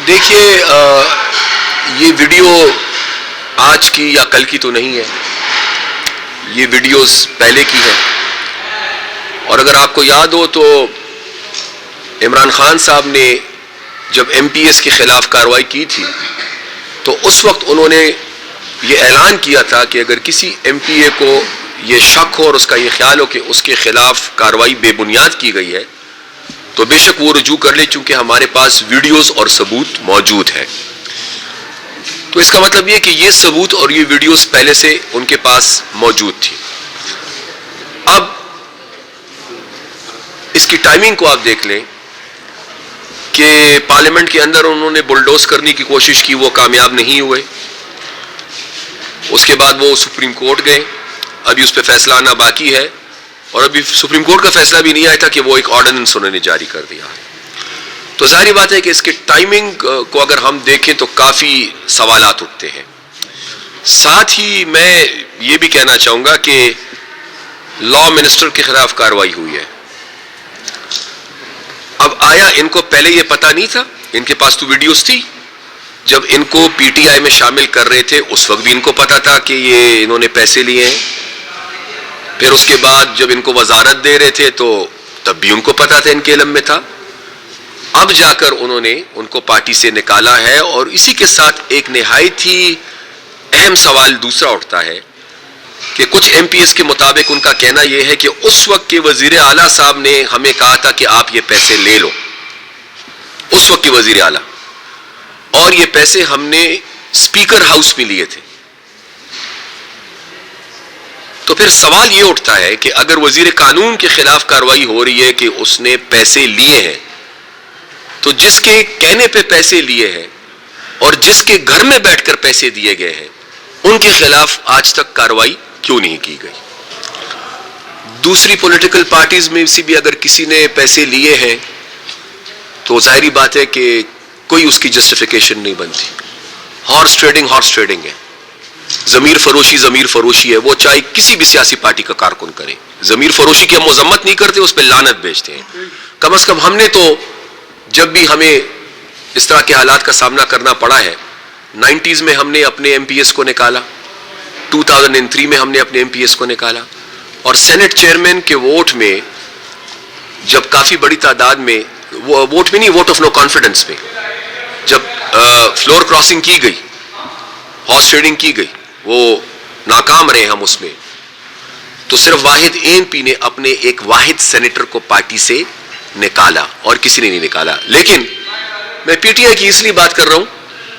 دیکھیے یہ ویڈیو آج کی یا کل کی تو نہیں ہے، یہ ویڈیوز پہلے کی ہے، اور اگر آپ کو یاد ہو تو عمران خان صاحب نے جب ایم پی ایس کے خلاف کارروائی کی تھی تو اس وقت انہوں نے یہ اعلان کیا تھا کہ اگر کسی ایم پی اے کو یہ شک ہو اور اس کا یہ خیال ہو کہ اس کے خلاف کارروائی بے بنیاد کی گئی ہے تو بے شک وہ رجوع کر لے، چونکہ ہمارے پاس ویڈیوز اور ثبوت موجود ہے۔ تو اس کا مطلب یہ کہ یہ ثبوت اور یہ ویڈیوز پہلے سے ان کے پاس موجود تھی۔ اب اس کی ٹائمنگ کو آپ دیکھ لیں کہ پارلیمنٹ کے اندر انہوں نے بلڈوز کرنے کی کوشش کی، وہ کامیاب نہیں ہوئے، اس کے بعد وہ سپریم کورٹ گئے، ابھی اس پہ فیصلہ آنا باقی ہے، اور ابھی سپریم کورٹ کا فیصلہ بھی نہیں آیا تھا کہ وہ ایک آرڈیننس انہوں نے جاری کر دیا۔ تو ظاہری بات ہے کہ اس کی ٹائمنگ کو اگر ہم دیکھیں تو کافی سوالات اٹھتے ہیں۔ ساتھ ہی میں یہ بھی کہنا چاہوں گا کہ لا منسٹر کے خلاف کارروائی ہوئی ہے۔ اب آیا ان کو پہلے یہ پتہ نہیں تھا؟ ان کے پاس تو ویڈیوز تھی، جب ان کو پی ٹی آئی میں شامل کر رہے تھے اس وقت بھی ان کو پتا تھا کہ یہ انہوں نے پیسے لیے ہیں، پھر اس کے بعد جب ان کو وزارت دے رہے تھے تو تب بھی ان کو پتا تھا، ان کے علم میں تھا۔ اب جا کر انہوں نے ان کو پارٹی سے نکالا ہے، اور اسی کے ساتھ ایک نہایت ہی اہم سوال دوسرا اٹھتا ہے کہ کچھ ایم پی ایس کے مطابق ان کا کہنا یہ ہے کہ اس وقت کے وزیر اعلیٰ صاحب نے ہمیں کہا تھا کہ آپ یہ پیسے لے لو، اس وقت کے وزیر اعلیٰ، اور یہ پیسے ہم نے اسپیکر ہاؤس میں لیے تھے۔ تو پھر سوال یہ اٹھتا ہے کہ اگر وزیر قانون کے خلاف کارروائی ہو رہی ہے کہ اس نے پیسے لیے ہیں، تو جس کے کہنے پہ پیسے لیے ہیں اور جس کے گھر میں بیٹھ کر پیسے دیے گئے ہیں ان کے خلاف آج تک کارروائی کیوں نہیں کی گئی؟ دوسری پولیٹیکل پارٹیز میں سے بھی اگر کسی نے پیسے لیے ہیں تو ظاہری بات ہے کہ کوئی اس کی جسٹیفیکیشن نہیں بنتی۔ ہارس ٹریڈنگ ہے، ضمیر فروشی ہے، وہ چاہے کسی بھی سیاسی پارٹی کا کارکن کرے، ضمیر فروشی کی ہم مذمت نہیں کرتے، اس پہ لعنت بھیجتے ہیں۔ کم از کم ہم نے تو جب بھی ہمیں اس طرح کے حالات کا سامنا کرنا پڑا ہے، 90s میں ہم نے اپنے ایم پی ایس کو نکالا، 2003 میں ہم نے اپنے ایم پی ایس کو نکالا، اور سینٹ چیئرمین کے ووٹ میں جب کافی بڑی تعداد میں، ووٹ میں نہیں، ووٹ آف نو کانفیڈنس میں جب فلور کراسنگ کی گئی، ہارس ٹریڈنگ کی گئی، وہ ناکام رہے ہم اس میں، تو صرف واحد اے این پی نے اپنے ایک واحد سینیٹر کو پارٹی سے نکالا اور کسی نے نہیں نکالا۔ لیکن میں پی ٹی آئی کی اس لیے بات کر رہا ہوں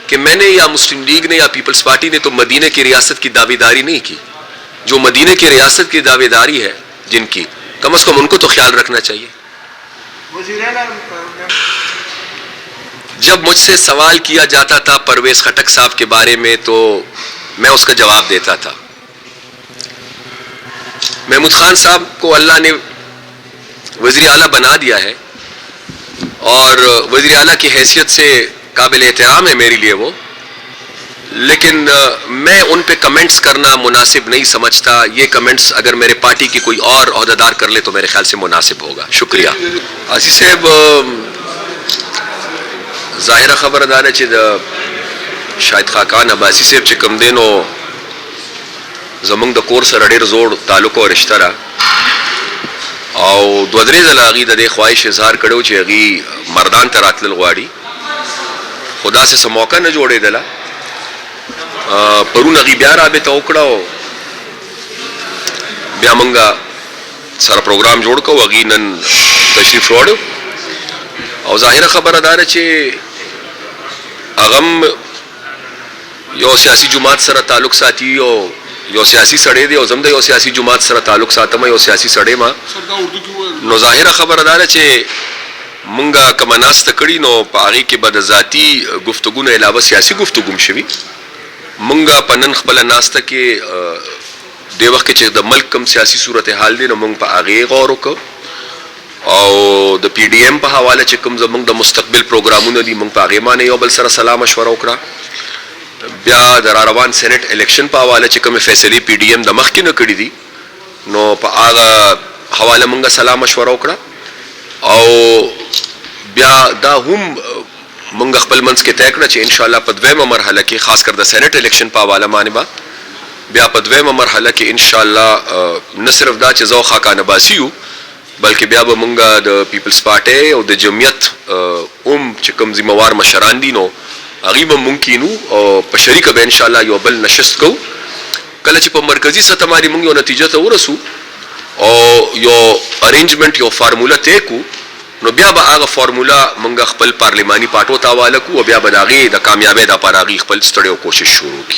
کہ میں نے یا مسلم لیگ نے یا پیپلز پارٹی نے تو مدینہ کی ریاست کی دعوے داری نہیں کی۔ جو مدینہ کی ریاست کی دعوے داری ہے جن کی، کم از کم ان کو تو خیال رکھنا چاہیے۔ جب مجھ سے سوال کیا جاتا تھا پرویز خٹک صاحب کے بارے میں تو میں اس کا جواب دیتا تھا۔ محمود خان صاحب کو اللہ نے وزیر اعلیٰ بنا دیا ہے، اور وزیر اعلیٰ کی حیثیت سے قابل احترام ہے میرے لیے وہ، لیکن میں ان پہ کمنٹس کرنا مناسب نہیں سمجھتا۔ یہ کمنٹس اگر میرے پارٹی کی کوئی اور عہدیدار کر لے تو میرے خیال سے مناسب ہوگا۔ شکریہ۔ عزیز صاحب، ظاہرہ خبردار ہے شاید خاکان عباسی صاحب چې کم دی نو زمونږ د کور سره ډېر زوړ تعلق او رشته ده، او دوه درې ځله هغې د دې خواهش اظهار کړی چې هغې مردان ته راتلل غواړي، خو داسې څه موقع نه جوړېدله۔ پرون هغې بیا رابطه وکړه او بیا موږ سره پروګرام جوړ کړو، هغې نن تشریف راوړی، او ظاهره خبره دا ده چې هغه هم یو سیاسي جماعت سره تعلق ساتي او یو سیاسي سړی دی، او زه هم د یو سیاسي جماعت سره تعلق ساتم، یو سیاسي سړی ما، نو ظاهره خبره دا ده چې مونږه کومه ناسته کړي نو په هغې کې به د ذاتي گفتگو نه علاوه سیاسي گفتگو هم شوي۔ مونږه په نن خپله ناسته کې دې وخت کې چې د ملک کوم سیاسي صورتحال دی نو مونږ په هغې غور وکړو، او د پی ډي ایم په حواله چې کوم زمونږ د مستقبل پروګرامونه دي مونږ په هغې باندې یو بل سره سلا مشوره وکړه، بیا د راروان سینټ الیکشن په حواله چې کومې فیصلې پی ډي ایم د مخکې نه کړي دي نو په هغه حواله مونږه سلا مشوره وکړه، او بیا دا هم مونږ خپل منځ کې طے کړه چې ان شاء الله په دویمه مرحله کې خاص کر د سینټ الیکشن په حواله باندې با بیا په دویمه مرحله کې ان شاء الله نه صرف دا چې زو خاکانه باسي یو بلکې بیا به مونږ د پیپلز پارټي او د جمعیت چې کوم ذمہوار مشران دي نو هغه به ممکنو او په شریکه به ان شاء الله یو بل نشست کو کله چې په مرکزی سطح باندې مونږ یو نتیجه ته ورسو او یو ارینجمنت یو فارموله ته کو نو بیا به هغه فارموله مونږ خپل پارلیماني پارټو ته حواله کو او بیا به د هغې د کامیابۍ دپاره هغې خپل ستړی او کوشش شروع کړي